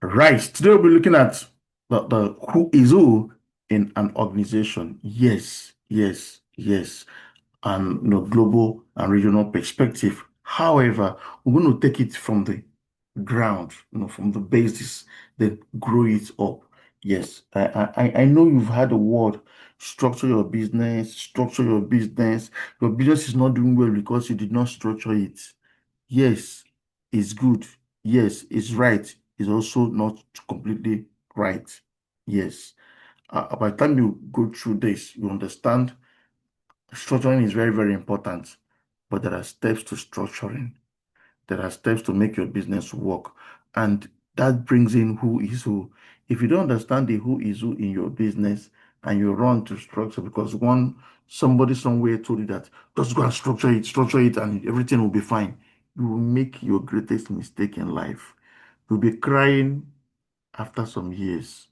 Right. Today we'll be looking at the who is who in an organization. Yes, yes, yes. And global and regional perspective. However, we're going to take it from the ground, from the basis, then grow it up. Yes, I know you've had a word, structure your business, structure your business. Your business is not doing well because you did not structure it. Yes, it's good. Yes, it's right. It's also not completely right. Yes. By the time you go through this, you understand structuring is very, very important. But there are steps to structuring. There are steps to make your business work. And that brings in who is who. If you don't understand the who is who in your business and you run to structure because somebody somewhere told you that just go and structure it, and everything will be fine. You will make your greatest mistake in life. You'll be crying after some years.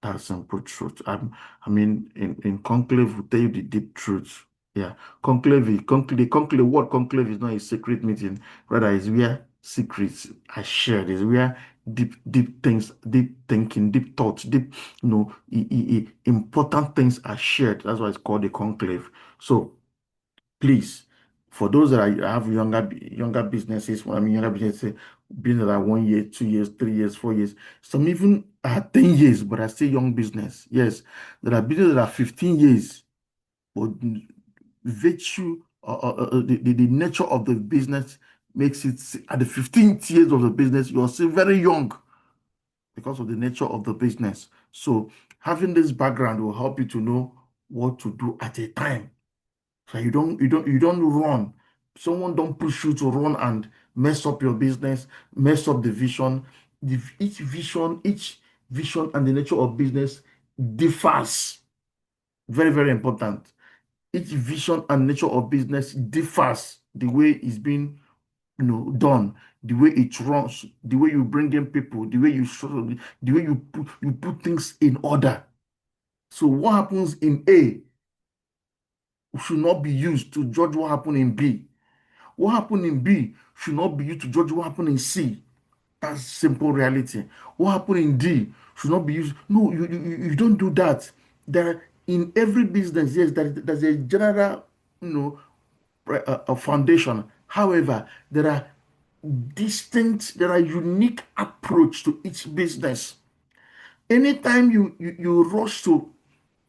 That's simple truth. I mean, in conclave, will tell you the deep truth. Yeah, conclave. What conclave is not a secret meeting, rather is where secrets are shared. Is where deep things, deep thinking, deep thoughts, deep, important things are shared. That's why it's called a conclave. So please, for those that have younger businesses, when I mean younger businesses, business that are 1 year, 2 years, 3 years, 4 years, some even are 10 years, but are still young business. Yes, there are businesses that are 15 years, but virtue the nature of the business makes it at the 15th years of the business, you're still very young because of the nature of the business. So having this background will help you to know what to do at a time. So you don't run. Someone don't push you to run and mess up your business, mess up the vision. Each vision and the nature of business differs. Very, very important. Each vision and nature of business differs the way it's being done, the way it runs, the way you bring in people, the way the way you put things in order. So what happens in A should not be used to judge what happened in B. What happened in B should not be used to judge what happened in C. That's simple reality. What happened in D should not be used. No, you don't do that. In every business, yes, there's a general, you know, a foundation. However, there are unique approach to each business. Anytime you rush to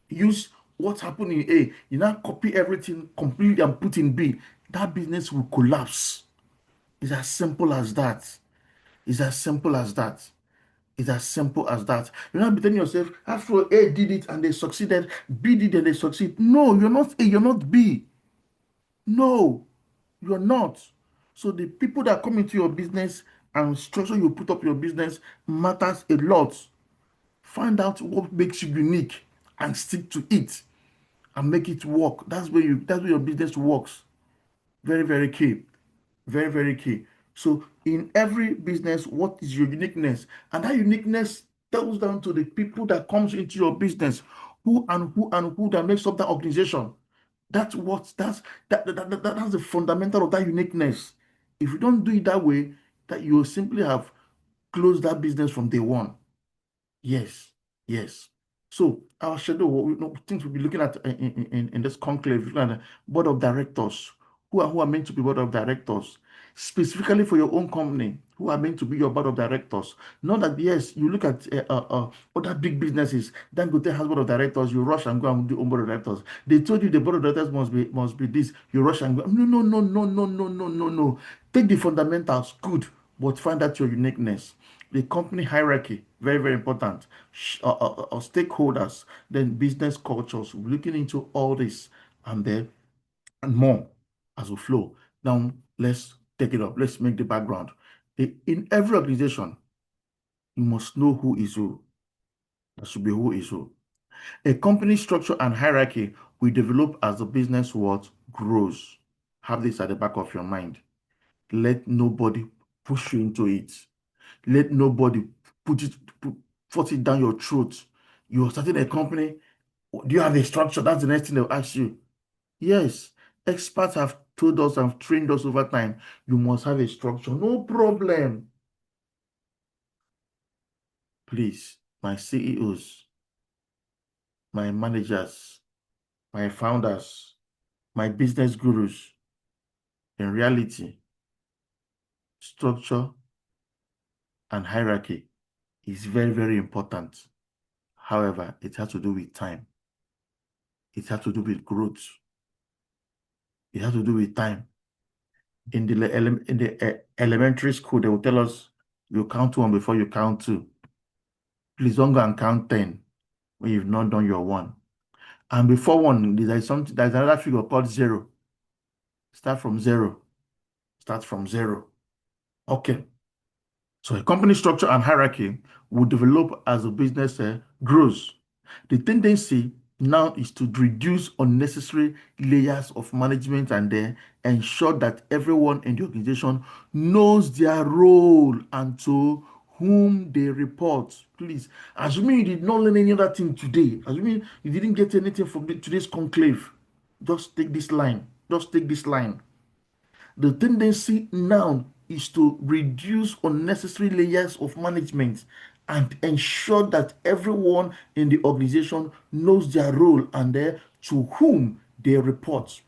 use what happened in A, you now copy everything completely and put in B, that business will collapse. It's as simple as that. It's as simple as that. It's as simple as that. You're not be telling yourself, after A did it and they succeeded, B did it and they succeed. No, you're not A, you're not B. No, you're not. So the people that come into your business and structure you put up your business matters a lot. Find out what makes you unique and stick to it and make it work. That's where your business works. Very, very key. Very, very key. So in every business, what is your uniqueness? And that uniqueness tells down to the people that comes into your business, who that makes up that organization. That's the fundamental of that uniqueness. If you don't do it that way, that you will simply have closed that business from day one. Yes, yes. So our schedule, things we'll be looking at in this conclave, looking at the board of directors, who are meant to be board of directors, specifically for your own company, who are meant to be your board of directors. Not that, yes, you look at other big businesses, then go to has board of directors, you rush and go and do own board of directors. They told you the board of directors must be this, you rush and go. No, no, no, no, no, no, no, no, no. Take the fundamentals, good, but find out your uniqueness. The company hierarchy, very, very important. Stakeholders, then business cultures, looking into all this and then and more as we flow. Now, let's take it up. Let's make the background. In every organization, you must know who is who. That should be who is who. A company structure and hierarchy will develop as the business world grows. Have this at the back of your mind. Let nobody push you into it. Let nobody put force it down your throat. You're starting a company. Do you have a structure? That's the next thing they'll ask you. Yes, experts have told us and trained us over time. You must have a structure. No problem. Please, my CEOs, my managers, my founders, my business gurus, in reality, structure and hierarchy is very, very important. However, it has to do with time. It has to do with growth. It has to do with time. In the elementary school, they will tell us you count one before you count two. Please don't go and count 10 when you've not done your one. And before one, there's another figure called zero. Start from zero. Start from zero. Okay. So a company structure and hierarchy will develop as the business grows. The tendency now is to reduce unnecessary layers of management and ensure that everyone in the organization knows their role and to whom they report. Please, assuming you did not learn any other thing today, assuming you didn't get anything from today's conclave, just take this line. Just take this line. The tendency now is to reduce unnecessary layers of management and ensure that everyone in the organization knows their role and to whom they report.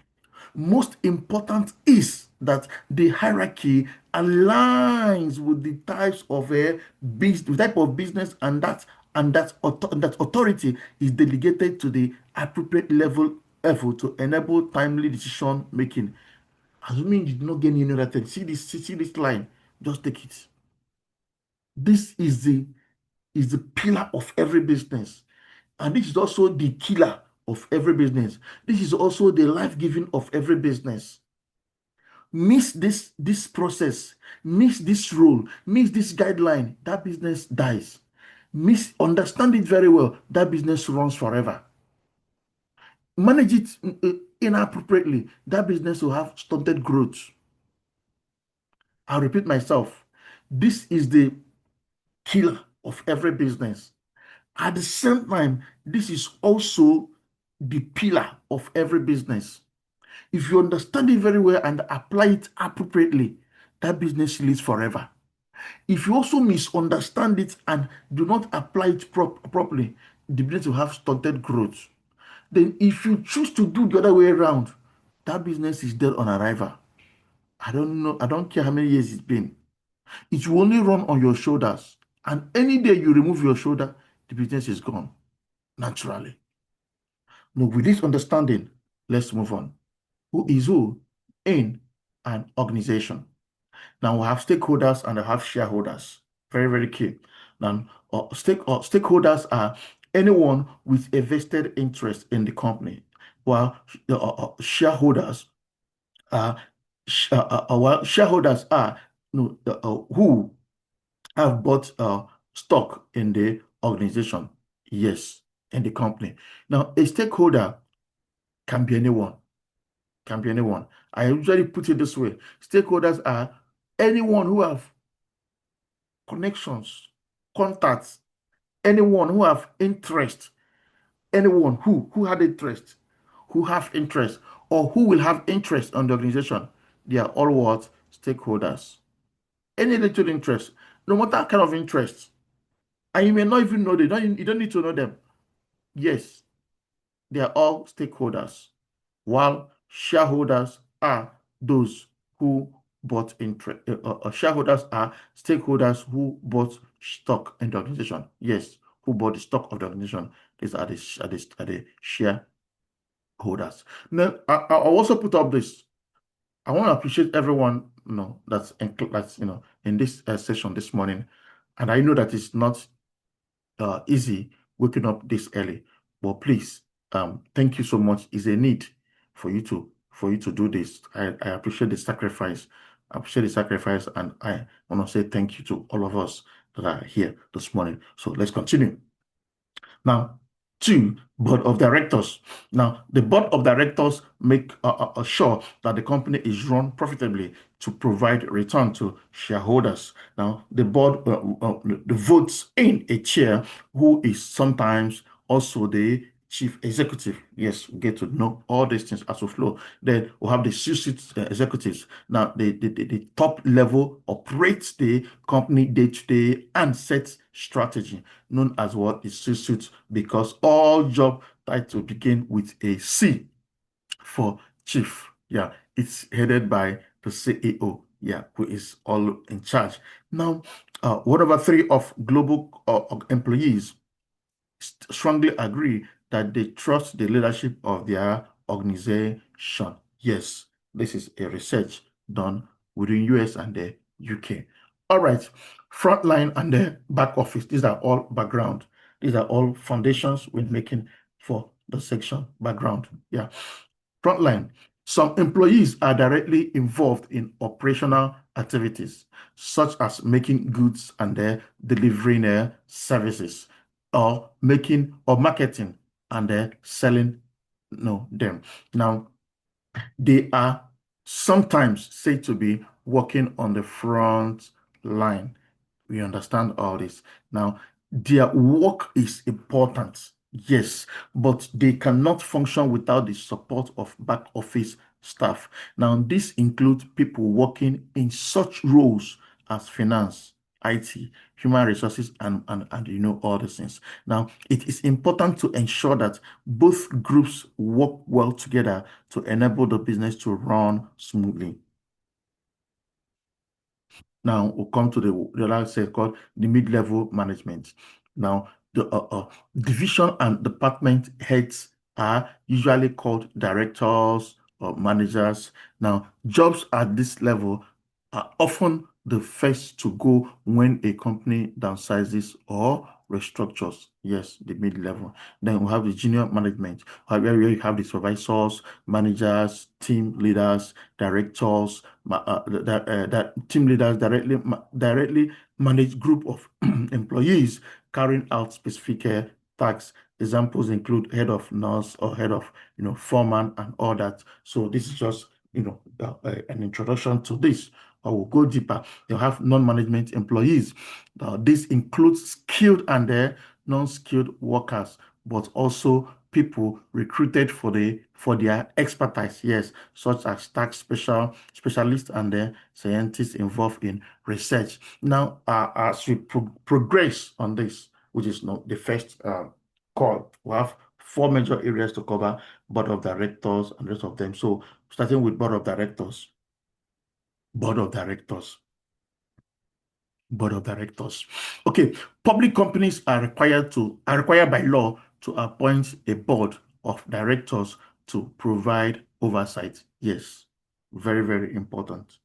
Most important is that the hierarchy aligns with the types of the type of business, and that authority is delegated to the appropriate level to enable timely decision making. Assuming you did not gain any other thing, see this line, just take it. This is the pillar of every business, and this is also the killer of every business. This is also the life-giving of every business. Miss this process, miss this rule, miss this guideline, that business dies. Understand it very well, that business runs forever. Manage it inappropriately, that business will have stunted growth. I'll repeat myself. This is the killer of every business. At the same time, this is also the pillar of every business. If you understand it very well and apply it appropriately, that business lives forever. If you also misunderstand it and do not apply it properly, the business will have stunted growth. Then if you choose to do the other way around, that business is dead on arrival. I don't know, I don't care how many years it's been. It will only run on your shoulders. And any day you remove your shoulder, the business is gone naturally. Now, with this understanding, let's move on. Who is who in an organization? Now, we have stakeholders and we have shareholders. Very, very key. Now, stakeholders are anyone with a vested interest in the company, while shareholders are shareholders are who have bought stock in the organization. Yes, in the company. Now, a stakeholder can be anyone. Can be anyone. I usually put it this way. Stakeholders are anyone who have connections, contacts, anyone who have interest, anyone who had interest, who have interest, or who will have interest on the organization. They are all what? Stakeholders. Any little interest, no matter kind of interest, and you may not even know them. You don't need to know them. Yes, they are all stakeholders, while shareholders are those who bought interest. Shareholders are stakeholders who bought stock in the organization. Yes, who bought the stock of the organization. These are the shareholders. Now, I also put up this. I want to appreciate everyone, that's in this session this morning, and I know that it's not easy waking up this early, but please, thank you so much. It's a need for you to do this. I appreciate the sacrifice. I appreciate the sacrifice, and I want to say thank you to all of us that are here this morning. So let's continue. Now, 2, board of directors. Now, the board of directors make sure that the company is run profitably to provide return to shareholders. Now, the board the votes in a chair who is sometimes also the chief executive. Yes, we get to know all these things as we flow. Then we have the C-suite executives. Now, the top level operates the company day to day and sets strategy, known as what is C-suite, because all job titles begin with a C for chief. Yeah, it's headed by the CEO. Yeah, who is all in charge. Now, 1/3 of global employees strongly agree that they trust the leadership of their organization. Yes, this is a research done within US and the UK. All right, frontline and the back office. These are all background. These are all foundations we're making for the section background. Yeah. Frontline. Some employees are directly involved in operational activities, such as making goods and delivering services, or making or marketing and selling them. Now, they are sometimes said to be working on the front line. We understand all this. Now, their work is important, yes, but they cannot function without the support of back office staff. Now, this includes people working in such roles as finance, IT, human resources, and all these things. Now, it is important to ensure that both groups work well together to enable the business to run smoothly. Now we'll come to the other set called the mid-level management. Now the division and department heads are usually called directors or managers. Now jobs at this level are often the first to go when a company downsizes or restructures. Yes, the mid-level. Then we have the junior management, where you have the supervisors, managers, team leaders, directors, that team leaders directly manage group of employees carrying out specific tasks. Examples include head of nurse or head of foreman and all that. So this is just an introduction to this. I will go deeper. You have non-management employees. This includes skilled and non-skilled workers, but also people recruited for their expertise, yes, such as tax specialists and scientists involved in research. Now, as we progress on this, which is the first call, we have four major areas to cover: board of directors and the rest of them. So, starting with board of directors. Board of directors. Board of directors. Okay, public companies are required by law to appoint a board of directors to provide oversight. Yes, very, very important.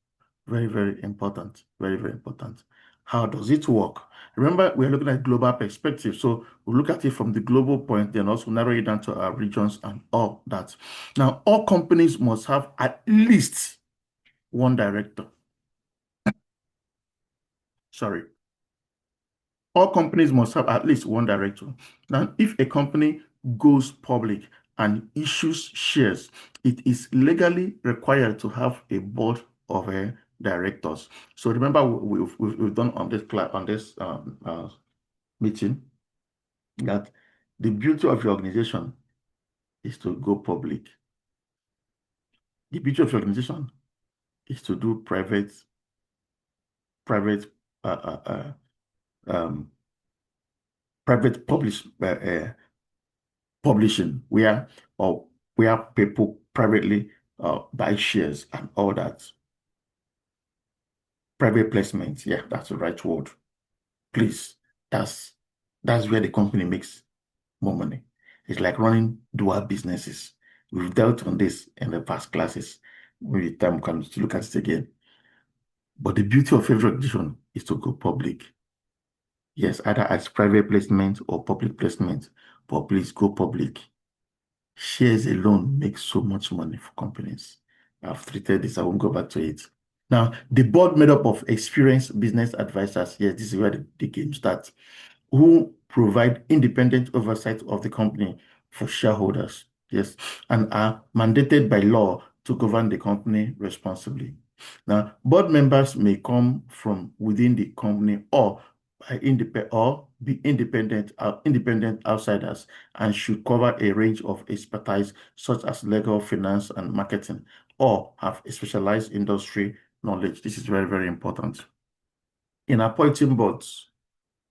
Very, very important. Very, very important. How does it work? Remember, we're looking at global perspective. So we'll look at it from the global point, then also narrow it down to our regions and all that. Now, all companies must have at least one director. Sorry. All companies must have at least one director. Now, if a company goes public and issues shares, it is legally required to have a board of directors. So remember, we've done on this meeting that the beauty of your organization is to go public. The beauty of your organization is to do private uh, uh, um, private publishing where people privately buy shares and all that. Private placement, yeah, that's the right word. Please, that's where the company makes more money. It's like running dual businesses. We've dealt on this in the past classes. Maybe time comes to look at it again. But the beauty of every organization is to go public. Yes, either as private placement or public placement, but please go public. Shares alone make so much money for companies. I've treated this, I won't go back to it. Now, the board made up of experienced business advisors, yes, this is where the game starts, who provide independent oversight of the company for shareholders, yes, and are mandated by law to govern the company responsibly. Now, board members may come from within the company or by independent or be independent outsiders and should cover a range of expertise such as legal, finance, and marketing, or have a specialized industry knowledge. This is very, very important. In appointing boards,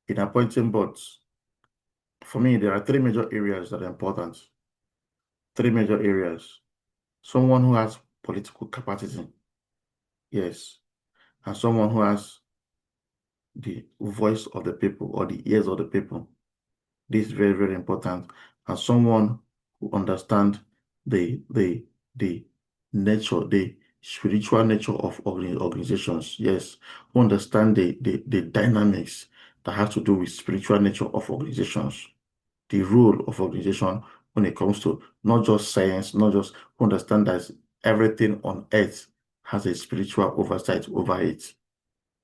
in appointing boards, for me, there are three major areas that are important. Three major areas. Someone who has political capacity, yes, and someone who has the voice of the people or the ears of the people. This is very, very important. And someone who understands the nature, the spiritual nature of organizations, yes, who understand the dynamics that have to do with spiritual nature of organizations, the role of organization when it comes to not just science, not just understand that everything on earth has a spiritual oversight over it.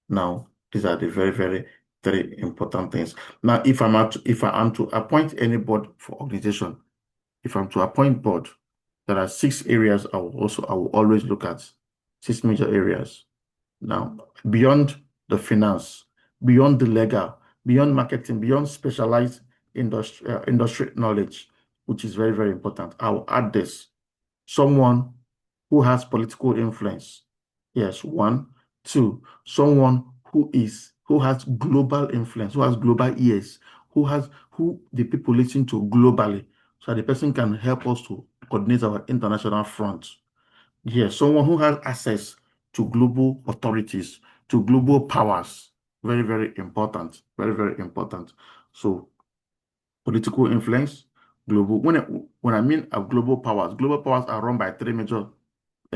Now, these are the very, very three important things. Now, if I am to appoint any board for organization, if I'm to appoint board, there are 6 areas I will always look at. 6 major areas. Now, beyond the finance, beyond the legal, beyond marketing, beyond specialized industry knowledge, which is very, very important, I will add this. Someone who has political influence. Yes, one. Two, someone who has global influence, who has global ears, who the people listen to globally, so the person can help us to coordinate our international front. Yes, someone who has access to global authorities, to global powers. Very, very important. Very, very important. So political influence, global. When I mean global powers are run by 3 major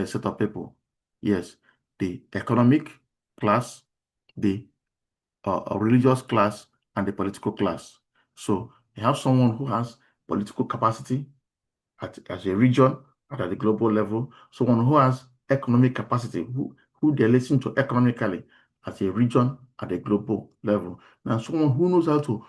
set of people. Yes, the economic class, the religious class, and the political class. So you have someone who has political capacity as a region and at the global level, someone who has economic capacity, who they listen to economically as a region at a global level. Now, someone who knows how to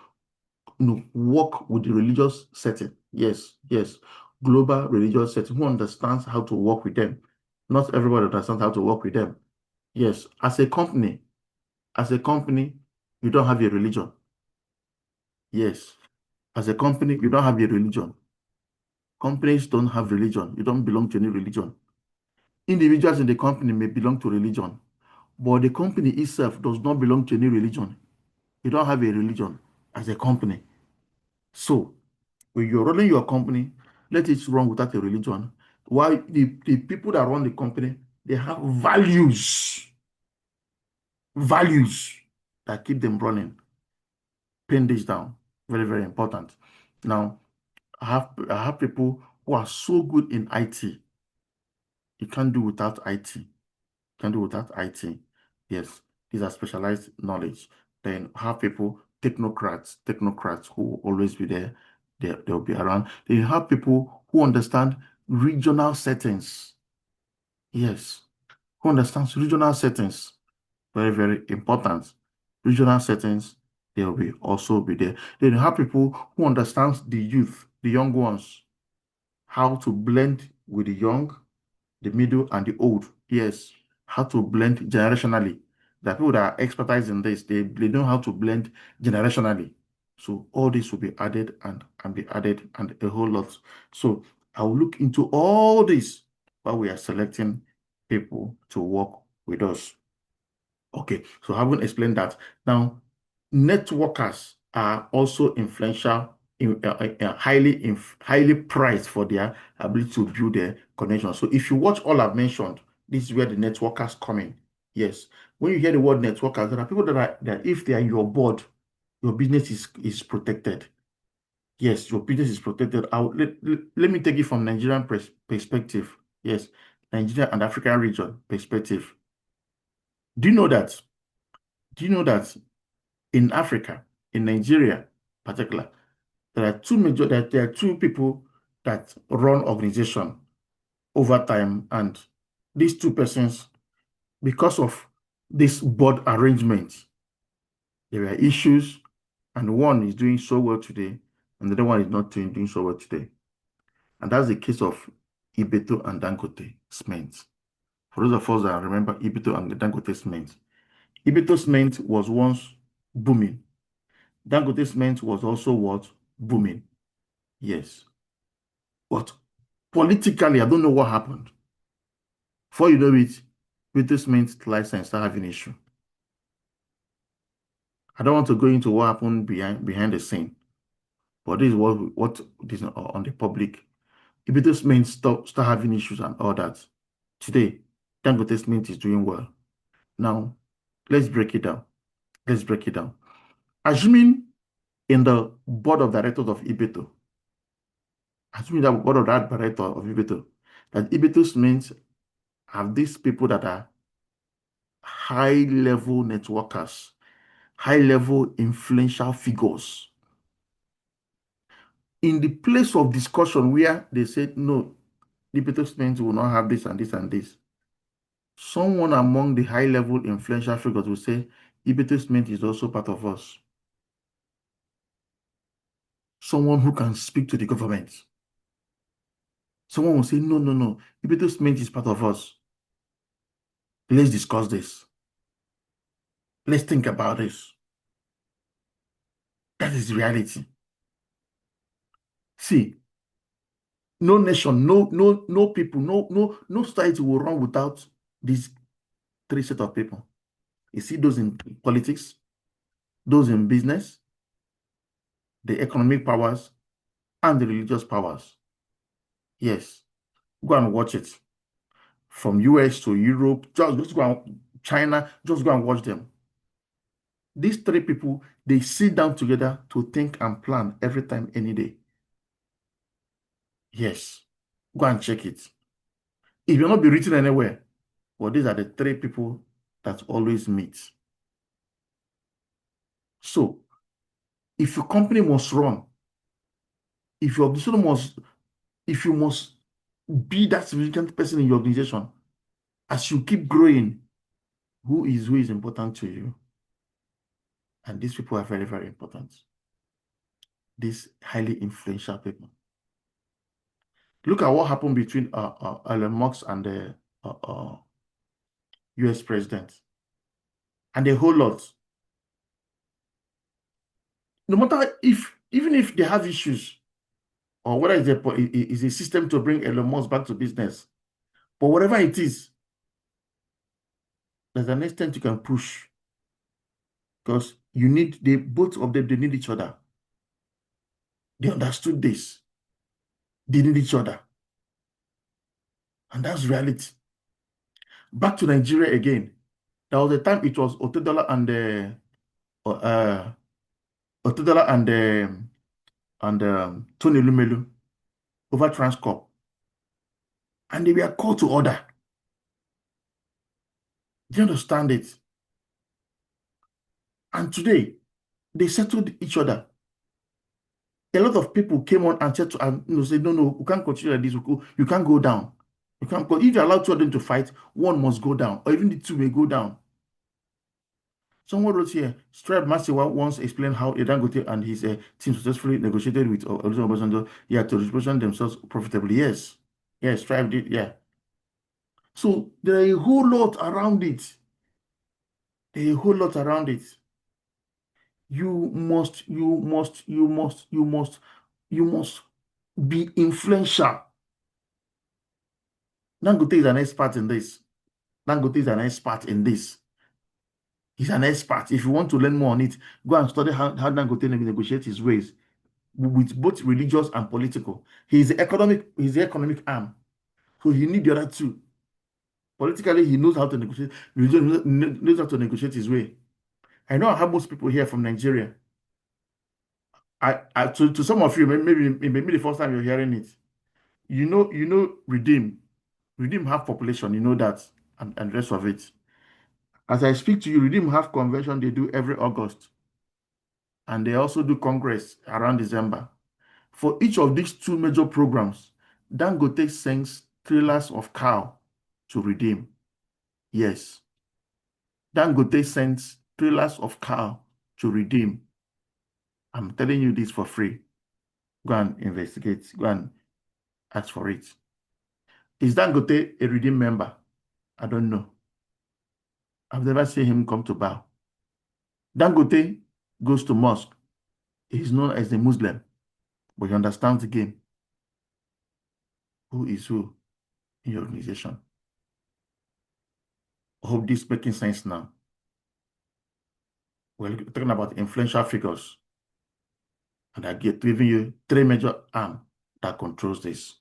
work with the religious setting. Yes, yes. Global religious setting, who understands how to work with them. Not everybody understands how to work with them. Yes, as a company, you don't have a religion. Yes, as a company, you don't have a religion. Companies don't have religion. You don't belong to any religion. Individuals in the company may belong to religion, but the company itself does not belong to any religion. You don't have a religion as a company. So, when you're running your company, let it run without a religion. While the people that run the company, they have values that keep them running. Pin this down. Very, very important. Now, I have people who are so good in IT. You can't do without IT. You can't do without IT. Yes, these are specialized knowledge. Then have people, technocrats who will always be there. They'll be around. Then you have people who understand regional settings. Yes, who understands regional settings. Very, very important. Regional settings, they will also be there. Then you have people who understands the youth, the young ones, how to blend with the young, the middle, and the old. Yes, how to blend generationally. The people that are expertise in this, they know how to blend generationally. So all this will be added and be added and a whole lot. So I will look into all this while we are selecting people to work with us. Okay, so having explained that, now networkers are also influential, highly prized for their ability to build their connection. So if you watch all I've mentioned, this is where the networkers come in. Yes, when you hear the word networkers, there are people that if they are in your board, your business is protected. Yes, your business is protected. Let me take it from Nigerian perspective. Yes, Nigeria and African region perspective. Do you know that? Do you know that in Africa, in Nigeria, in particular, there are two people that run organization over time, and these two persons, because of this board arrangement, there are issues, and one is doing so well today, and the other one is not doing so well today. And that's the case of Ibeto and Dangote Cement. For those of us that remember Ibeto and Dangote Cement, Ibeto Cement was once booming. Dangote Cement was also what? Booming. Yes. But politically, I don't know what happened. Before you know it, Dangote Cement license start having issue. I don't want to go into what happened behind the scene, but this is what this on the public. Dangote Cement start having issues and all that. Today, Dangote Cement is doing well. Now, let's break it down. Let's break it down. Assuming in the board of directors of Ibeto, assuming that board of that director of Ibeto, that Ibeto Cement have these people that are high level networkers, high level influential figures. In the place of discussion where they said, no, Ibeto Cement will not have this and this and this, someone among the high level influential figures will say, Ibeto Cement is also part of us. Someone who can speak to the government. Someone will say, no, no, no, Ibeto Cement is part of us. Let's discuss this. Let's think about this. That is the reality. See, no nation, no people, no society will run without these three set of people. You see those in politics, those in business, the economic powers, and the religious powers. Yes, go and watch it. From US to Europe, just go and China, just go and watch them. These three people, they sit down together to think and plan every time, any day. Yes, go and check it. It will not be written anywhere, but these are the three people that always meet. So, if your company must run, if your organization must, if you must be that significant person in your organization, as you keep growing, who is important to you? And these people are very, very important. These highly influential people. Look at what happened between Elon Musk and the US president. And a whole lot. No matter even if they have issues, or whether it's a system to bring Elon Musk back to business, but whatever it is, there's an extent you can push. Because both of them, they need each other. They understood this. They need each other. And that's reality. Back to Nigeria again. There was a time it was Otedola and Tony Lumelu over Transcorp. And they were called to order. Do you understand it? And today, they settled each other. A lot of people came on and said, said, no, we can't continue like this. You can't go down. You can't go. If you allow two of them to fight, one must go down, or even the two may go down. Someone wrote here, Stripe Masiwa once explained how Dangote and his team successfully negotiated with Olusegun Obasanjo, to reposition themselves profitably. Yes. Yes, Stripe did, yeah. So there are a whole lot around it. There are a whole lot around it. You must be influential. Dangote is an expert in this. Dangote is an expert in this. He's an expert. If you want to learn more on it, go and study how Dangote negotiates his ways with both religious and political. He's the economic arm. So he needs the other two. Politically, he knows how to negotiate. Religion knows how to negotiate his way. I know how most people here from Nigeria. To some of you, maybe the first time you're hearing it. You know, Redeem have population. You know that, and the rest of it. As I speak to you, Redeem have convention they do every August. And they also do Congress around December. For each of these two major programs, Dangote sends trailers of cow to Redeem. Yes. Dangote sends trailers of cow to Redeem. I'm telling you this for free. Go and investigate. Go and ask for it. Is Dangote a Redeem member? I don't know. I've never seen him come to bow. Dangote goes to mosque. He's known as a Muslim, but he understands the game. Who is who in your organization? I hope this is making sense now. We're talking about influential figures, and I get giving you three major arms that controls this.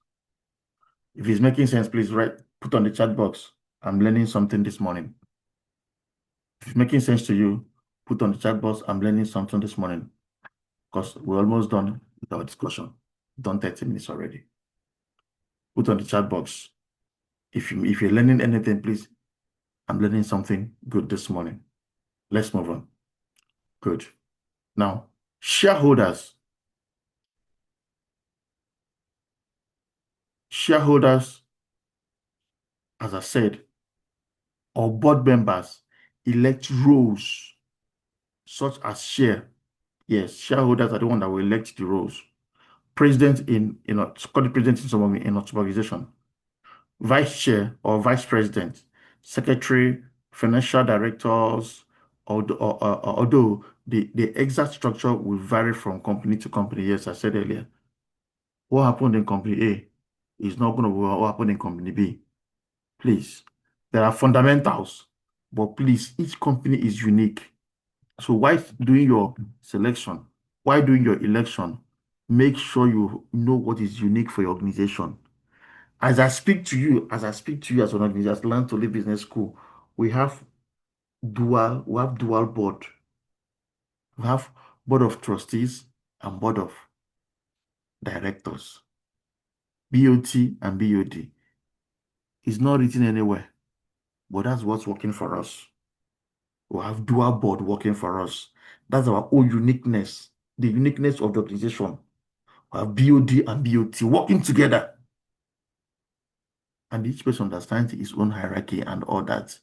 If it's making sense, please put on the chat box. I'm learning something this morning. If it's making sense to you, put on the chat box. I'm learning something this morning, because we're almost done with our discussion. Done 30 minutes already. Put on the chat box. If you're learning anything, please. I'm learning something good this morning. Let's move on. Good. Now, shareholders. Shareholders, as I said, or board members elect roles such as share. Yes, shareholders are the one that will elect the roles. President it's called the president in some organization. Vice chair or vice president, secretary, financial directors, although the exact structure will vary from company to company. Yes, I said earlier. What happened in company A is not going to be what happened in company B. Please, there are fundamentals, but please, each company is unique. So while doing your selection, while doing your election, make sure you know what is unique for your organization. As I speak to you as an organization, as Learn to Live Business School, we have dual board. We have board of trustees and board of directors. BOT and BOD. It's not written anywhere, but that's what's working for us. We have dual board working for us. That's our own uniqueness, the uniqueness of the organization. We have BOD and BOT working together. And each person understands his own hierarchy and all that.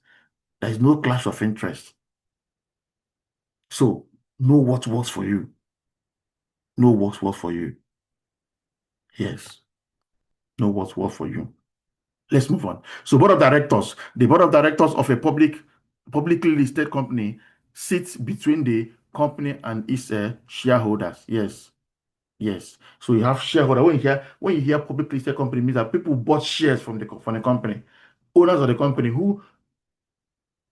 There is no clash of interest. So know what works for you. Know what works for you. Yes. Know what works for you. Let's move on. So board of directors. The board of directors of a publicly listed company sits between the company and its shareholders. Yes. Yes. So you have shareholder. When you hear publicly listed company, it means that people bought shares from the company. Owners of the company who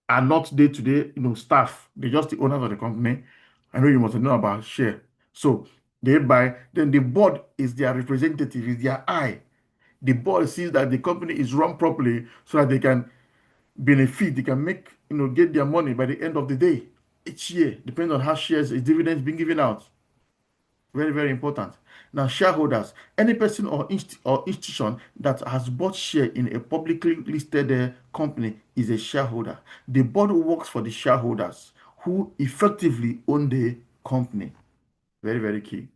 are not day-to-day, staff. They're just the owners of the company. I know you must know about share. So they buy, then the board is their representative, is their eye. The board sees that the company is run properly so that they can benefit, they can make, get their money by the end of the day. Each year, depending on how shares, dividends being given out. Very, very important. Now, shareholders, any person or institution that has bought share in a publicly listed company is a shareholder. The board works for the shareholders who effectively own the company. Very, very key.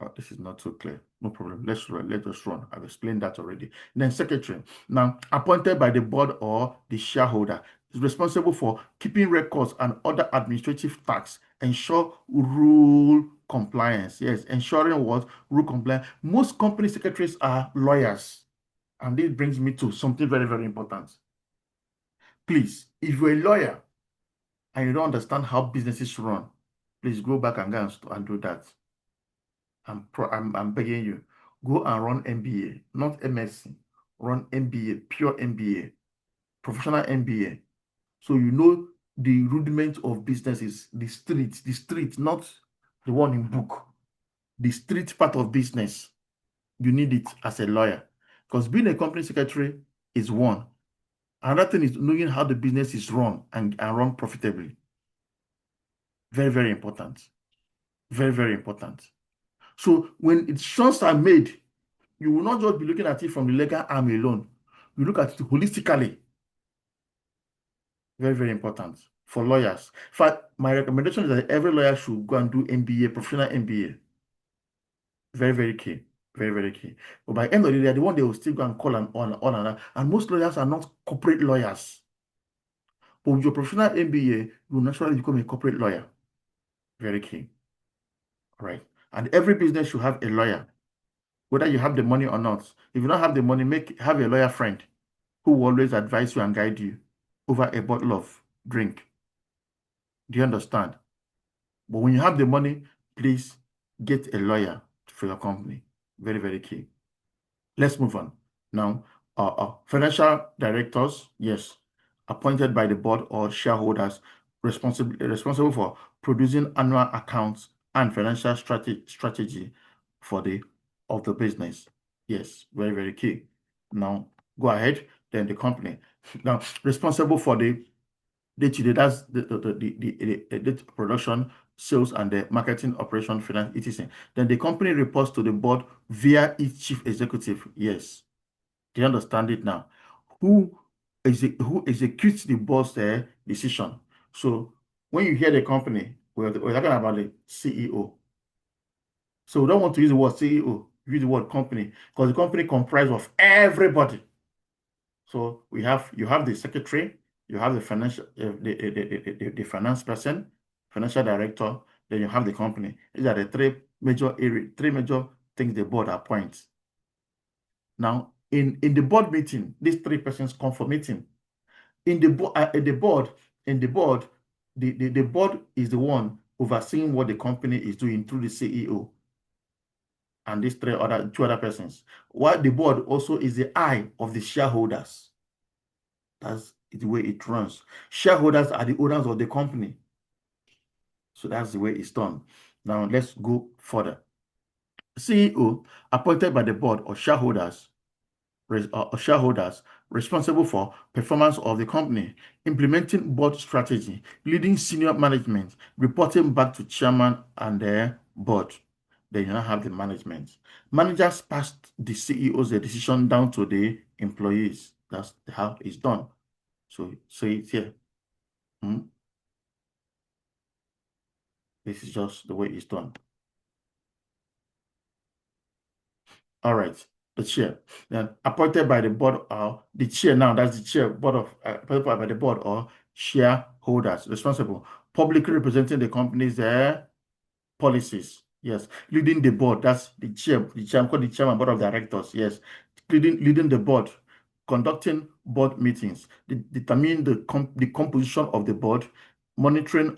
Oh, this is not so clear. No problem. Let us run. I've explained that already. Then secretary. Now, appointed by the board or the shareholder is responsible for keeping records and other administrative tasks. Ensure rule compliance. Yes, ensuring what? Rule compliance. Most company secretaries are lawyers. And this brings me to something very, very important. Please, if you're a lawyer and you don't understand how businesses run, please go back and do that. I'm begging you, go and run MBA, not MSc. Run MBA, pure MBA, professional MBA. So you know the rudiment of businesses, the street, not the one in book. The street part of business. You need it as a lawyer. Because being a company secretary is one. Another thing is knowing how the business is run and run profitably. Very, very important. Very, very important. So when decisions are made, you will not just be looking at it from the legal arm alone. You look at it holistically. Very, very important for lawyers. In fact, my recommendation is that every lawyer should go and do MBA, professional MBA. Very, very key. Very, very key. But by the end of the day, the one they will still go and call on and and most lawyers are not corporate lawyers. But with your professional MBA, you will naturally become a corporate lawyer. Very key. All right. And every business should have a lawyer, whether you have the money or not. If you don't have the money, have a lawyer friend who will always advise you and guide you over a bottle of drink. Do you understand? But when you have the money, please get a lawyer for your company. Very, very key. Let's move on. Now, financial directors, yes, appointed by the board or shareholders responsible for producing annual accounts and financial strategy for the business. Yes, very, very key. Now, go ahead. Then the company. Now, responsible for the day-to-day, that's the production, sales, and the marketing, operation, finance, etc. Then the company reports to the board via its chief executive. Yes. Do you understand it now? Who who executes the board's decision? So when you hear the company, we're talking about the CEO. So we don't want to use the word CEO, use the word company, because the company comprises of everybody. So you have the secretary, you have the financial the finance person, financial director, then you have the company. These are the three major things the board appoints. Now, in the board meeting, these three persons come for meeting. In the board, the board is the one overseeing what the company is doing through the CEO and these two other persons. While the board also is the eye of the shareholders. That's the way it runs. Shareholders are the owners of the company. So that's the way it's done. Now let's go further. CEO appointed by the board or shareholders responsible for performance of the company, implementing board strategy, leading senior management, reporting back to chairman and the board. Then you now have the management. Managers pass the CEO's decision down to the employees. That's how it's done. So it's here. This is just the way it's done. All right. The chair. Then appointed by the board or the chair now, that's the chair, board of appointed by the board or shareholders responsible, publicly representing the company's policies. Yes. Leading the board, that's the chair called the chairman, board of directors. Yes. Leading the board, conducting board meetings, determining the composition of the board, mentoring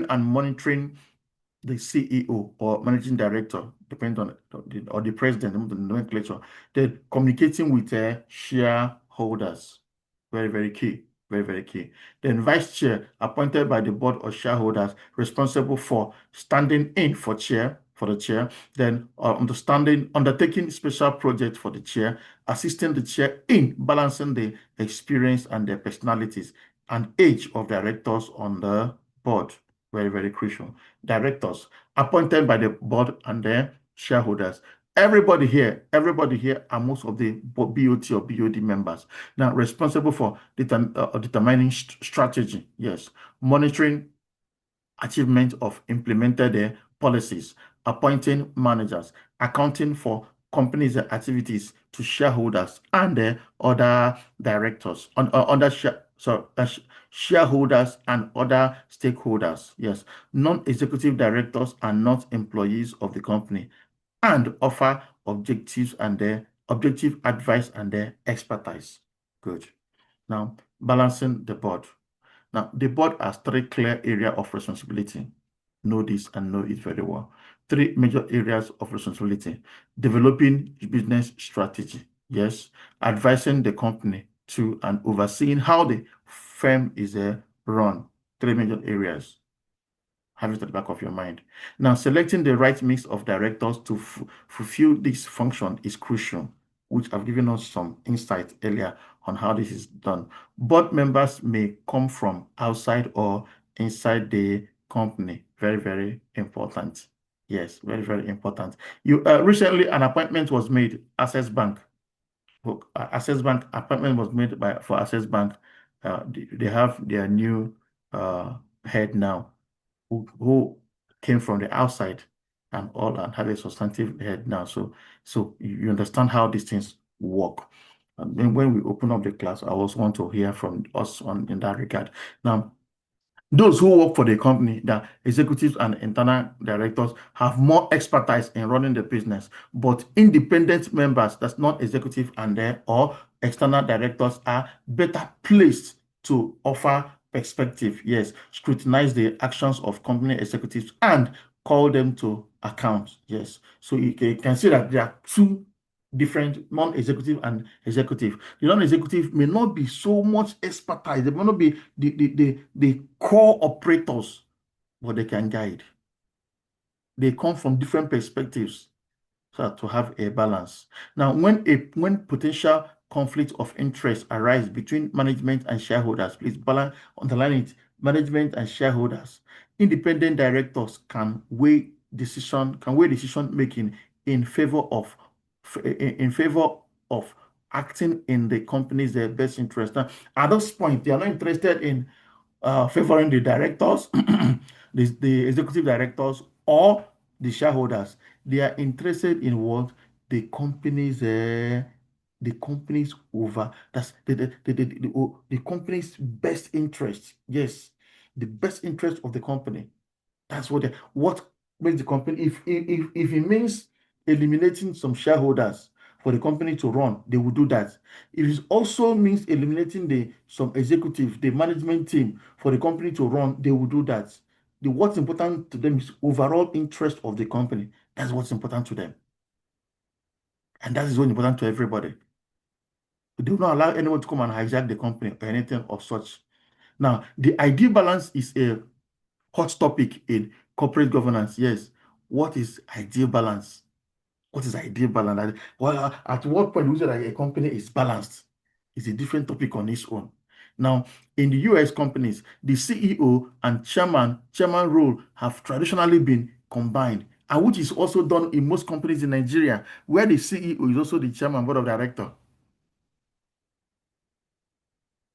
and monitoring the CEO or managing director, depending on the president, the nomenclature. They're communicating with shareholders. Very, very key. Very, very key. Then vice chair, appointed by the board or shareholders, responsible for standing in for the chair, then undertaking special projects for the chair, assisting the chair in balancing the experience and the personalities and age of directors on the board. Very, very crucial. Directors appointed by the board and the shareholders. Everybody here are most of the BOT or BOD members. Now, responsible for determining strategy. Yes. Monitoring achievement of implemented policies, appointing managers, accounting for companies' activities to shareholders and other directors, shareholders and other stakeholders. Yes, non-executive directors are not employees of the company and offer objective advice and expertise. Good. Now, balancing the board. Now, the board has three clear areas of responsibility. Know this and know it very well. Three major areas of responsibility. Developing business strategy. Yes. Advising the company to and overseeing how the firm is run. Three major areas. Have it at the back of your mind. Now, selecting the right mix of directors to fulfill this function is crucial, which I've given us some insight earlier on how this is done. Board members may come from outside or inside the company. Very, very important. Yes, very, very important. Recently, an appointment was made, Access Bank. Access Bank appointment was made for Access Bank. They have their new head now, who came from the outside and all and have a substantive head now. So you understand how these things work. And then when we open up the class, I also want to hear from us in that regard. Now, those who work for the company, the executives and internal directors, have more expertise in running the business, but independent members, that's not executive or external directors, are better placed to offer perspective, yes, scrutinize the actions of company executives and call them to account. Yes. So you can see that there are two different non-executive and executive. The non-executive may not be so much expertise, they may not be the core operators, but they can guide. They come from different perspectives so to have a balance. Now, when potential conflict of interest arise between management and shareholders, please underline it. Management and shareholders, independent directors can weigh decision making in favor of in favor of acting in the company's best interest. Now, at this point, they are not interested in favoring the directors, the executive directors, or the shareholders. They are interested in what the company's over. That's the company's best interest. Yes, the best interest of the company. That's what makes the company. If it means eliminating some shareholders for the company to run, they will do that. If it also means eliminating some executive, the management team for the company to run, they will do that. What's important to them is overall interest of the company. That's what's important to them. And that is what's important to everybody. They will not allow anyone to come and hijack the company or anything of such. Now, the ideal balance is a hot topic in corporate governance. Yes. What is ideal balance? What is ideal balance? Well, at what point do we say that a company is balanced? It's a different topic on its own. Now, in the US companies, the CEO and chairman role have traditionally been combined, and which is also done in most companies in Nigeria, where the CEO is also the chairman board of director.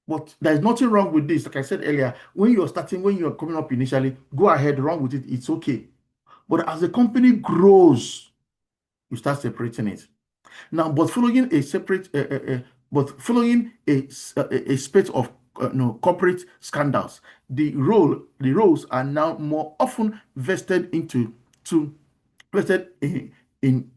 But there's nothing wrong with this. Like I said earlier, when you're coming up initially, go ahead, wrong with it. It's okay. But as the company grows, you start separating it. Now, but following a separate, but following a spate of corporate scandals, the roles are now more often two vested in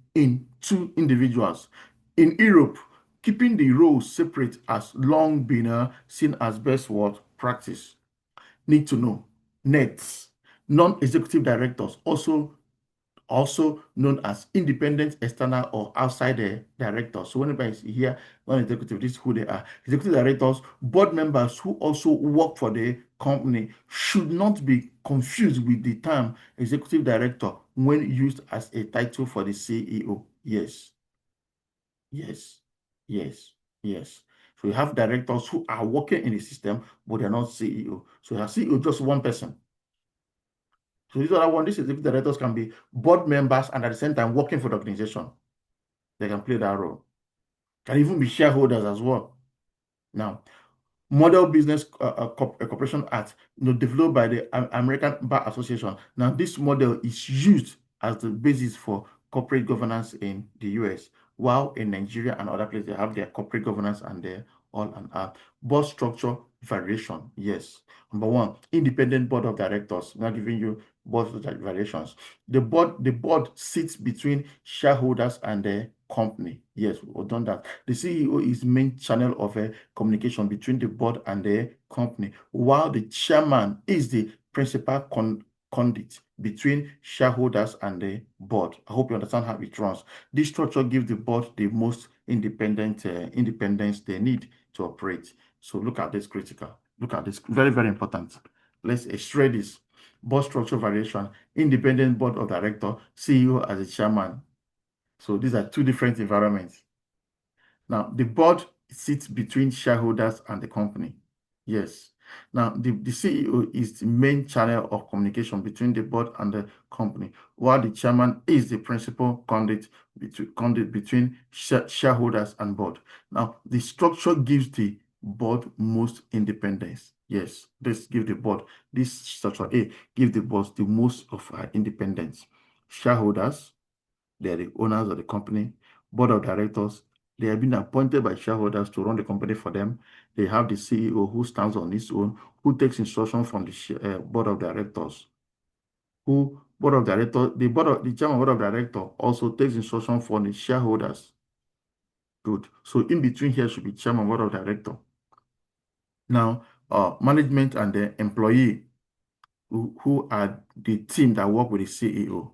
two individuals. In Europe, keeping the roles separate has long been seen as best word practice. Need to know. NEDs, non-executive directors, also known as independent, external, or outside directors. So whenever you hear non-executive, this is who they are. Executive directors, board members who also work for the company should not be confused with the term executive director when used as a title for the CEO. Yes, yes, yes, yes. So you have directors who are working in the system, but they're not CEO. So you have CEO, just one person. So these executive directors can be board members and at the same time working for the organization. They can play that role. Can even be shareholders as well. Now, Model Business Corporation Act, developed by the American Bar Association. Now, this model is used as the basis for corporate governance in the US, while in Nigeria and other places, they have their corporate governance and their all and out. Board structure variation, yes. Number one, independent board of directors. I'm not giving you board variations. The board sits between shareholders and the company. Yes, we've done that. The CEO is main channel of communication between the board and the company, while the chairman is the principal conduit between shareholders and the board. I hope you understand how it runs. This structure gives the board the most independence they need to operate. So look at this critical. Look at this, very, very important. Let's extract this. Board structure variation, independent board of director, CEO as a chairman. So these are two different environments. Now, the board sits between shareholders and the company. Yes. Now, the CEO is the main channel of communication between the board and the company, while the chairman is the principal conduit between shareholders and board. Now, the structure gives the board most independence. Yes, this structure A gives the board the most of independence. Shareholders, they are the owners of the company. Board of directors, they have been appointed by shareholders to run the company for them. They have the CEO who stands on his own, who takes instruction from the board of directors. The chairman board of directors also takes instruction from the shareholders. Good. So in between here should be chairman board of director. Now, management and the employee who are the team that work with the CEO.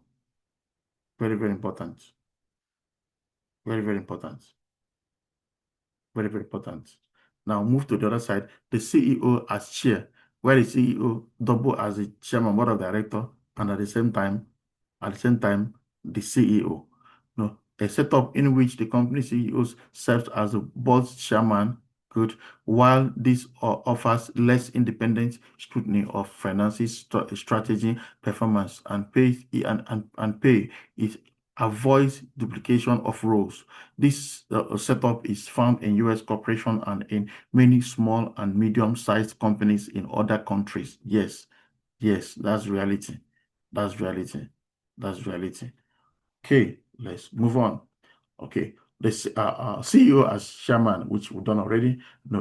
Very, very important. Very, very important. Very, very important. Now move to the other side. The CEO as chair, where the CEO double as the chairman, board of director, and at the same time, the CEO. No, a setup in which the company CEOs serves as the board chairman, good, while this offers less independent scrutiny of finances, strategy, performance, and pay, and pay. It avoids duplication of roles. This setup is found in U.S. corporation and in many small and medium-sized companies in other countries. Yes, yes, that's reality. That's reality. That's reality. Okay, let's move on. Okay, the CEO as chairman, which we've done already,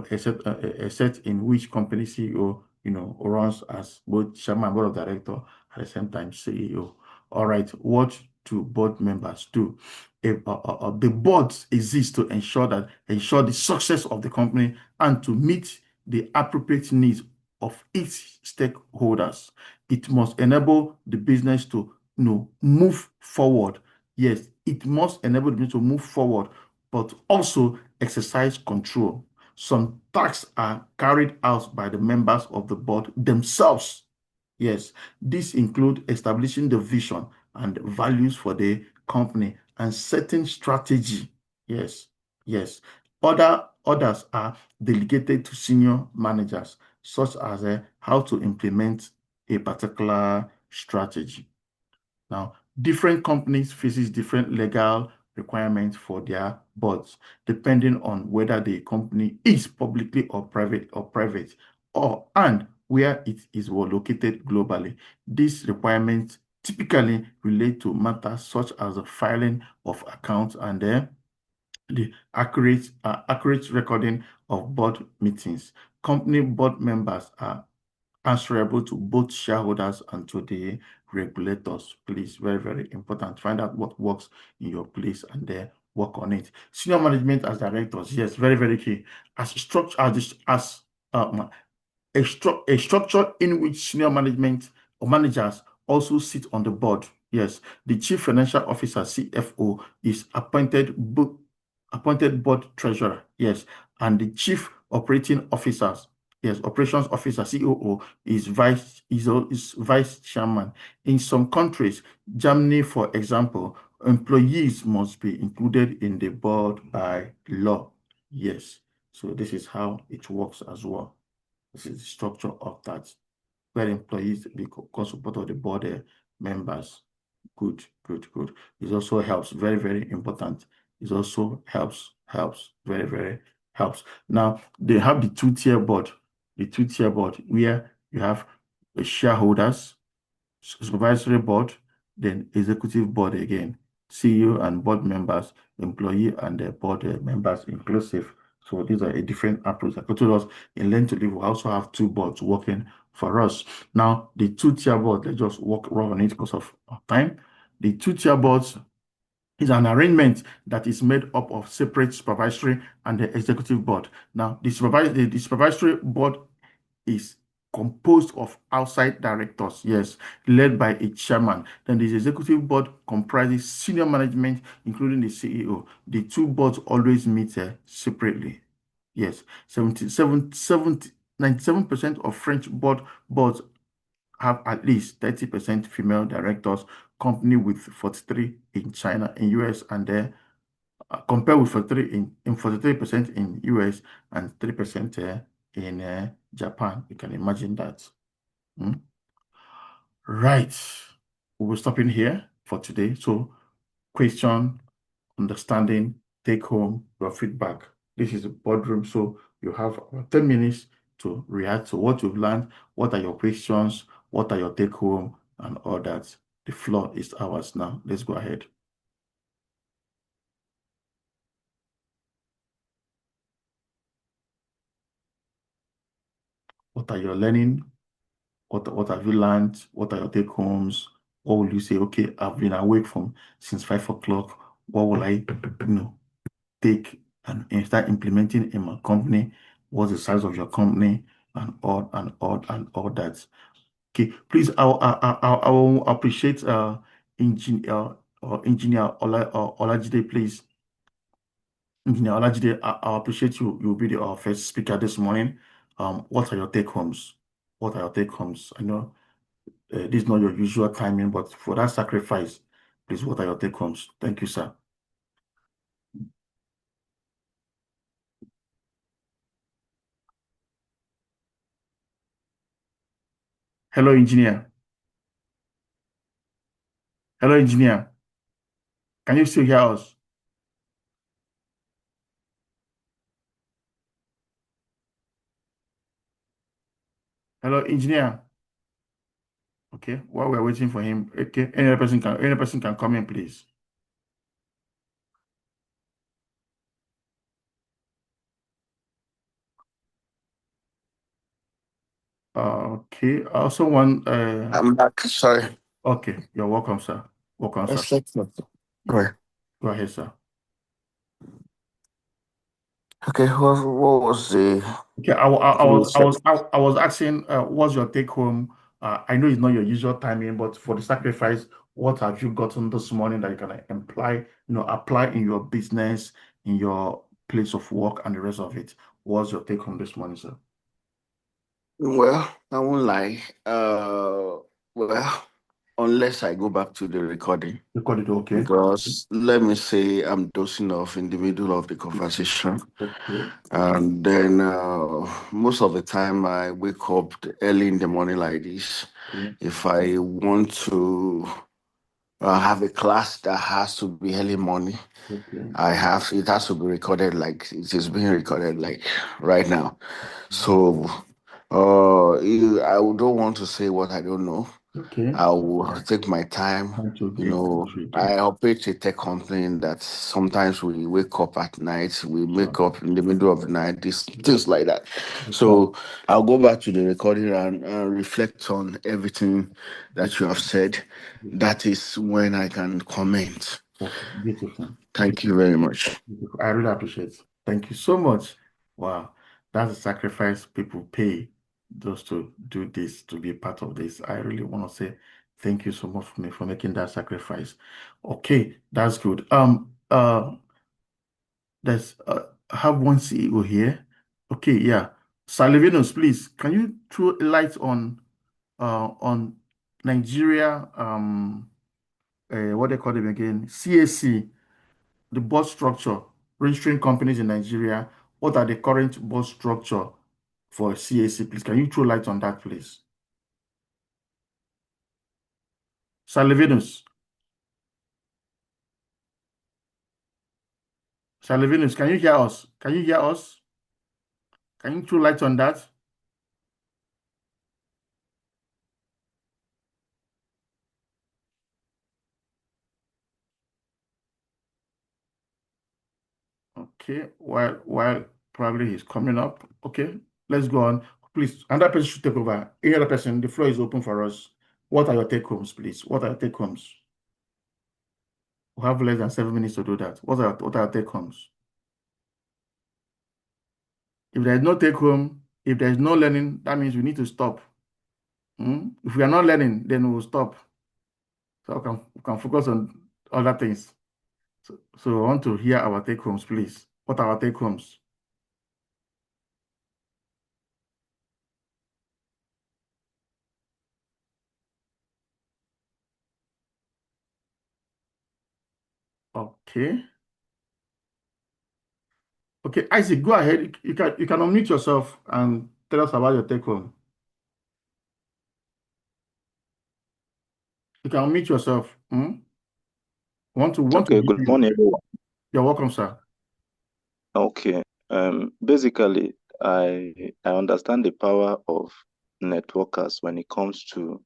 except in which company CEO, runs as both chairman, board of director, at the same time CEO. All right, what do board members do? The boards exist to ensure the success of the company and to meet the appropriate needs of its stakeholders. It must enable the business to move forward. Yes, it must enable the business to move forward, but also exercise control. Some tasks are carried out by the members of the board themselves. Yes, this includes establishing the vision and values for the company and setting strategy. Yes, yes. Others are delegated to senior managers, such as how to implement a particular strategy. Now, different companies faces different legal requirements for their boards, depending on whether the company is publicly or private, and where it is located globally. These requirements typically relate to matters such as the filing of accounts and the accurate recording of board meetings. Company board members are answerable to both shareholders and to the regulators. Please, very, very important. Find out what works in your place and then work on it. Senior management as directors, yes, very, very key. As structure, a structure in which senior management or managers also sit on the board. Yes, the chief financial officer (CFO) is appointed board treasurer. Yes, and the chief operating officers. Yes, operations officer (COO) is vice chairman. In some countries, Germany, for example, employees must be included in the board by law. Yes, so this is how it works as well. This is the structure of that, where employees become support of the board members. Good, good, good. It also helps, very, very important. It also helps, very, very helps. Now, they have the two-tier board, where you have the shareholders, supervisory board, then executive board again, CEO and board members, employee and the board members inclusive. So these are a different approach. I told us in Learn to Live, we also have two boards working for us. Now, the two-tier board, let's just run on it because of time. The two-tier boards is an arrangement that is made up of separate supervisory and the executive board. Now, the supervisory board is composed of outside directors, yes, led by a chairman. Then the executive board comprises senior management, including the CEO. The two boards always meet separately. Yes, 97% of French boards have at least 30% female directors, company with 43 in China, in US, and compared with 43% in US and 3% in Japan. You can imagine that. Right. We will stop in here for today. So, question, understanding, take home, your feedback. This is a boardroom, so you have about 10 minutes to react to what you've learned, what are your questions, what are your take home, and all that. The floor is ours now. Let's go ahead. What are you learning? What have you learned? What are your take homes? What will you say? Okay, I've been awake since 5 o'clock. What will I, take and start implementing in my company? What's the size of your company? and all that. Okay, please, I will appreciate engineer Olajide, please. Engineer Olajide, I appreciate you. You'll be our first speaker this morning. What are your take homes? What are your take homes? I know this is not your usual timing, but for that sacrifice, please, what are your take homes? Thank you, sir. Hello, engineer. Hello, engineer. Can you still hear us? Hello, engineer. Okay, while we're waiting for him, okay, any person can come in, please. Okay, I also want I'm back. Sorry. okay, you're welcome, sir. Welcome, sir. Go ahead. Go ahead, sir. Okay, what was the Okay, I you was I said? was I was asking, what's your take home? I know it's not your usual timing, but for the sacrifice, what have you gotten this morning that you can apply in your business, in your place of work, and the rest of it? What's your take home this morning, sir? Well, I won't lie. Well, unless I go back to the recording, Record it, okay? because let me say I'm dozing off in the middle of the conversation, Okay. and then most of the time I wake up early in the morning like this. Okay. If I want to have a class that has to be early morning, Okay. it has to be recorded like it is being recorded like right now. So I don't want to say what I don't know. Okay. I will take my time. Time to get into it. I operate a tech company that sometimes we wake up at night, we Sure. wake up in the middle of the night, things like that. Yes, sir. So I'll go back to the recording and reflect on everything that you have said. Beautiful. That is when I can comment. Okay. Beautiful. Thank you very much. Beautiful. I really appreciate it. Thank you so much. Wow. That's a sacrifice people pay just to do this, to be a part of this. I really want to say thank you so much for making that sacrifice. Okay, that's good. There's I have one CEO here. Okay, yeah. Salivinus, please, can you throw a light on Nigeria, what they call them again? CAC, the board structure, registering companies in Nigeria. What are the current board structure for CAC, please? Can you throw light on that, please? Salivinus. Salivinus, can you hear us? Can you hear us? Can you throw light on that? Okay, while probably he's coming up. Okay, let's go on. Please, another person should take over. Any other person, the floor is open for us. What are your take homes, please? What are your take homes? We have less than 7 minutes to do that. What are your take homes? If there is no take home, if there is no learning, that means we need to stop. If we are not learning, then we will stop. So we can focus on other things. So I want to hear our take homes, please. What are our take homes? Okay. Okay, Isaac, go ahead. You can unmute yourself and tell us about your take home. You can unmute yourself. Want to Okay, hear good you. morning, everyone. You're welcome, sir. Okay, basically, I understand the power of networkers when it comes to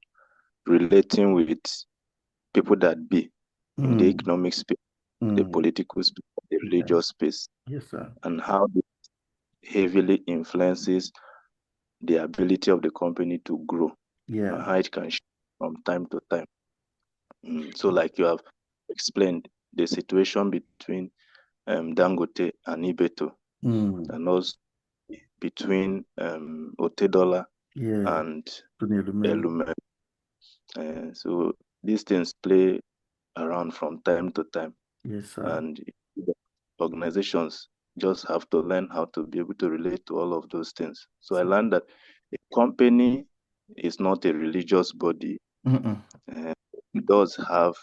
relating with people that be in the Mm, economic space, the mm, political space, the yeah. religious space, Yes, sir. and how it heavily influences the ability of the company to grow and Yeah. how it can shift from time to time. So, like you have explained, the situation between Dangote and Ibeto, Mm, and also between Otedola Yeah. and Tony Elumelu. Elume. So these things play around from time to time, Yes, sir. and organizations just have to learn how to be able to relate to all of those things. So I learned that a company is not a religious body. It does have,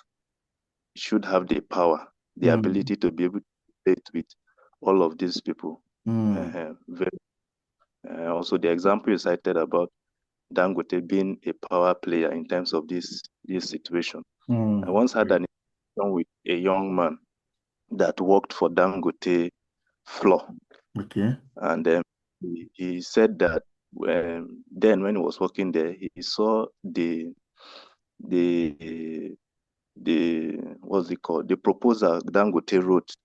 should have the power, the ability to be able to relate with all of these people. Also, the example you cited about Dangote being a power player in terms of this situation. I once had an interaction with a young man that worked for Dangote floor. Okay. And he said that then when he was working there, he saw the what's it called? The proposal Dangote wrote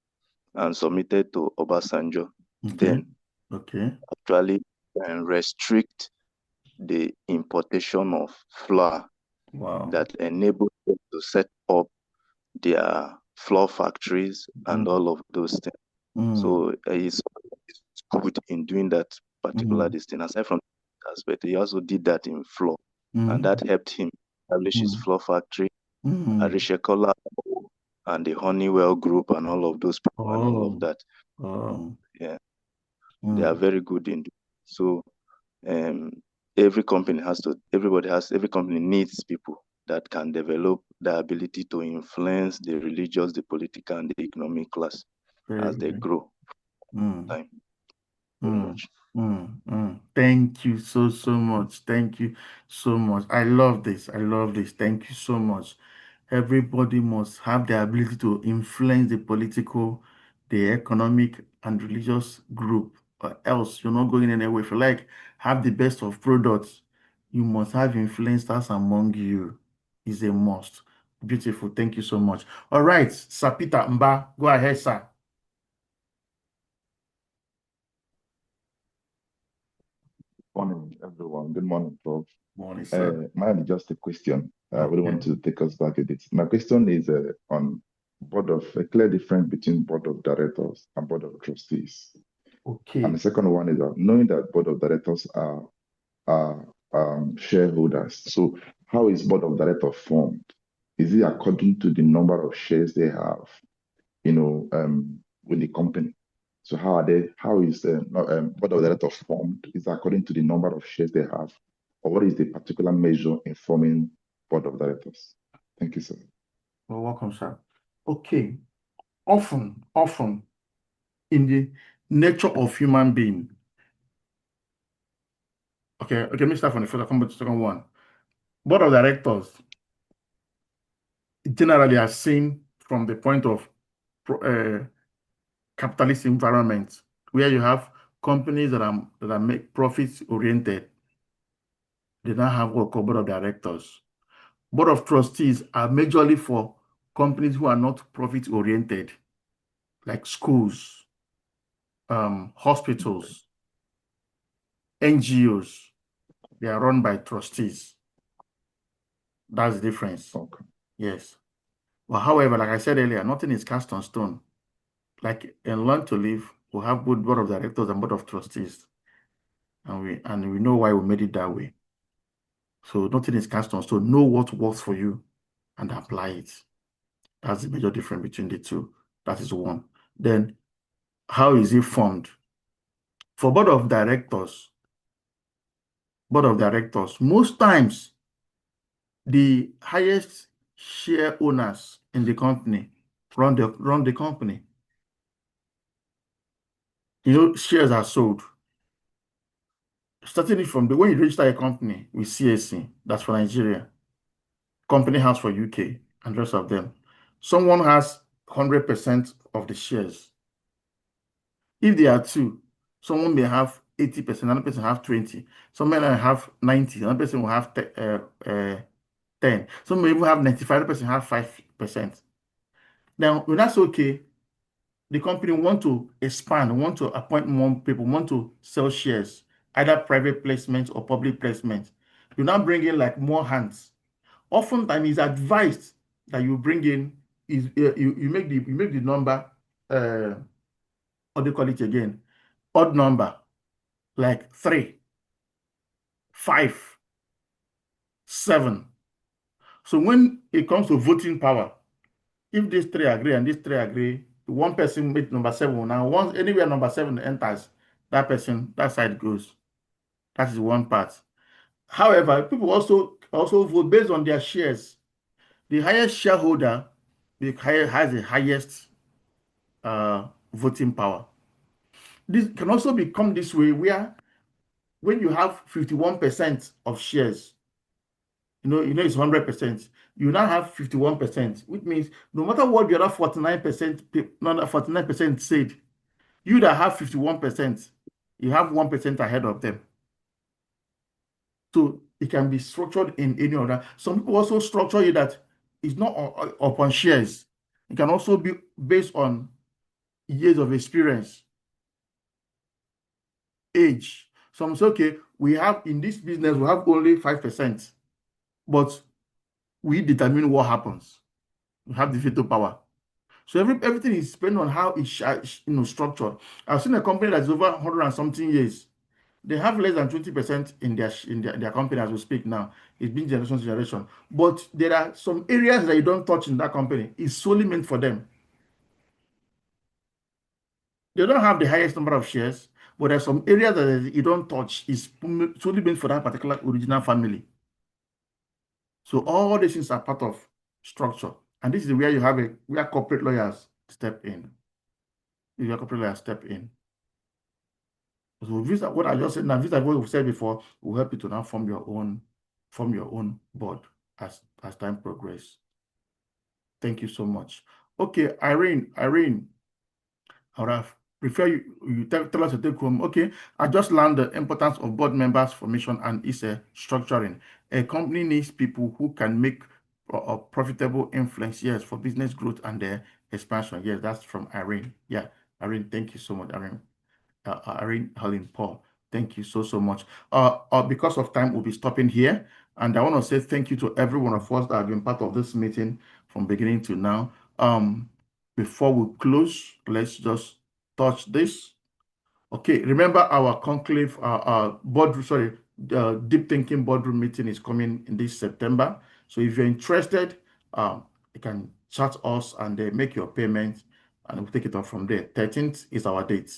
and submitted to Obasanjo. Okay. Then Okay. actually restrict the importation of flour. Wow. That enabled them to set up their flour factories and all of those things. So he's good in doing that particular thing. Aside from that aspect, he also did that in flour, and that helped him establish his flour factory, Arishekola, and the Honeywell Group, and all of those people, and all of that. Yeah, they are very good in. So, every company needs people that can develop the ability to influence the religious, the political, and the economic class as they grow. Time. Very much. Thank you so much. Thank you so much. I love this. I love this. Thank you so much. Everybody must have the ability to influence the political, the economic, and religious group, or else you're not going anywhere. If you like, have the best of products, you must have influencers among you. Is a must. Beautiful. Thank you so much. All right, Sir Peter Mba, go ahead, sir. Morning, everyone. Good morning, Prof. Morning, sir. Mine is just a question. I really want to take us back a bit. My question is on a clear difference between board of directors and board of trustees. Okay. And the second one is knowing that board of directors are shareholders. So how is board of directors formed? Is it according to the number of shares they have, with the company? So how is the board of directors formed? Is it according to the number of shares they have? Or what is the particular measure in forming board of directors? Thank you, sir. Well, welcome, sir. Okay. Often in the nature of human being. Okay, let me start from the first, I'll come back to the second one. Board of directors generally are seen from the point of capitalist environment where you have companies that are make profits oriented. They now have what we call board of directors. Board of trustees are majorly for companies who are not profit oriented, like schools, hospitals, NGOs. They are run by trustees. That's the difference. Okay. Yes. Well, however, like I said earlier, nothing is cast on stone. Like in Learn to Live, we have both board of directors and board of trustees. And we know why we made it that way. So nothing is cast on stone. Know what works for you and apply it. That's the major difference between the two. That is one. Then, how is it formed? For board of directors, most times the highest share owners in the company run the company. Shares are sold. Starting from when you register a company with CAC, that's for Nigeria, Company House for UK, and the rest of them. Someone has 100% of the shares. If there are two, someone may have 80%, another person have 20, someone may have 90, another person will have 10. Some may even have 95, person have 5%. Now, when that's okay, the company want to expand, want to appoint more people, want to sell shares, either private placement or public placement. You now bring in like more hands. Oftentimes, it's advised that you bring in you make the number what do you call it again? Odd number. like 3, 5, 7. So when it comes to voting power, if these 3 agree and these 3 agree, one person made number 7. Now, once anywhere number 7 enters, that person, that side goes. That is one part. However, people also vote based on their shares. The highest shareholder has the highest voting power. This can also become this way where when you have 51% of shares, it's 100%. You now have 51%, which means no matter what the other 49% said, you that have 51%, you have 1% ahead of them. So it can be structured in any other. Some people also structure it that it's not upon shares. It can also be based on years of experience, age. Some say, okay, we have in this business, we have only 5%, but we determine what happens. We have the veto power. So everything is depending on how it's structured. I've seen a company that's over 100 and something years. They have less than 20% in their company as we speak now. It's been generation to generation. But there are some areas that you don't touch in that company. It's solely meant for them. They don't have the highest number of shares, but there are some areas that you don't touch. It's solely meant for that particular original family. So all these things are part of structure. And this is where you have where corporate lawyers step in. Your corporate lawyers step in. So what I just said now, what we said before, will help you to now form your own board as time progresses. Thank you so much. Okay, Irene, I would have prefer you tell us to take home. Okay, I just learned the importance of board members formation and its structuring. A company needs people who can make a profitable influence, yes, for business growth and expansion. Yes, that's from Irene. Yeah, Irene, thank you so much, Irene. Irene Helen Paul. Thank you so much. Because of time, we'll be stopping here. And I want to say thank you to every one of us that have been part of this meeting from beginning to now. Before we close, let's just touch this. Okay, remember our conclave, the deep thinking boardroom meeting is coming in this September. So if you're interested, you can chat us and make your payment, and we'll take it off from there. 13th is our date.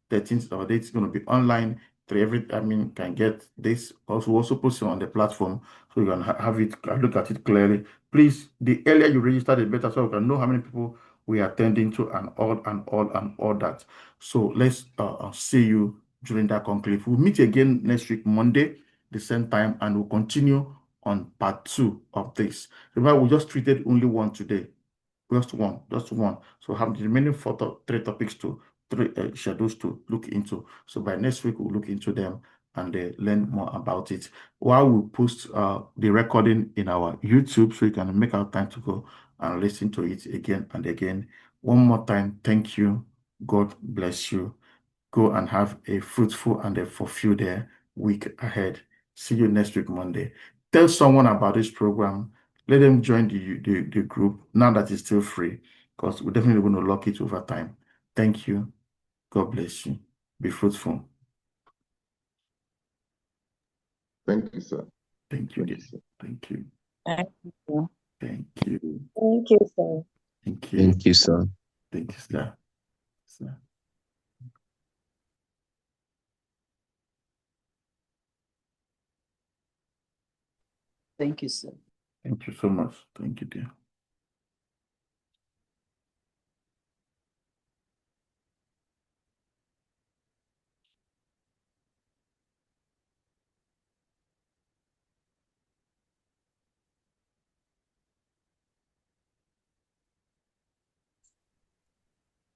13th is our date. It's going to be online. Can get this. Also post it on the platform so you can have it, look at it clearly. Please, the earlier you register, the better, so we can know how many people we are attending to and all that. So let's see you during that conclave. We'll meet again next week, Monday, the same time, and we'll continue on part 2 of this. Remember, we just treated only one today. Just one. So have the remaining 3 topics to 3 schedules to look into. So by next week, we'll look into them and learn more about it. While we post the recording in our YouTube, so you can make our time to go and listen to it again and again. One more time, thank you. God bless you. Go and have a fruitful and a fulfilled week ahead. See you next week, Monday. Tell someone about this program. Let them join the group now that it's still free, because we're definitely going to lock it over time. Thank you. God bless you. Be fruitful. Thank you, sir. Thank you, Thank you, dear. sir. Thank you. Thank you. Thank you. Thank you, sir. Thank you. Thank you, sir. Thank you, sir. Thank you, sir. Thank you so much. Thank you, dear.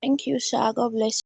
Thank you, sir. God bless you.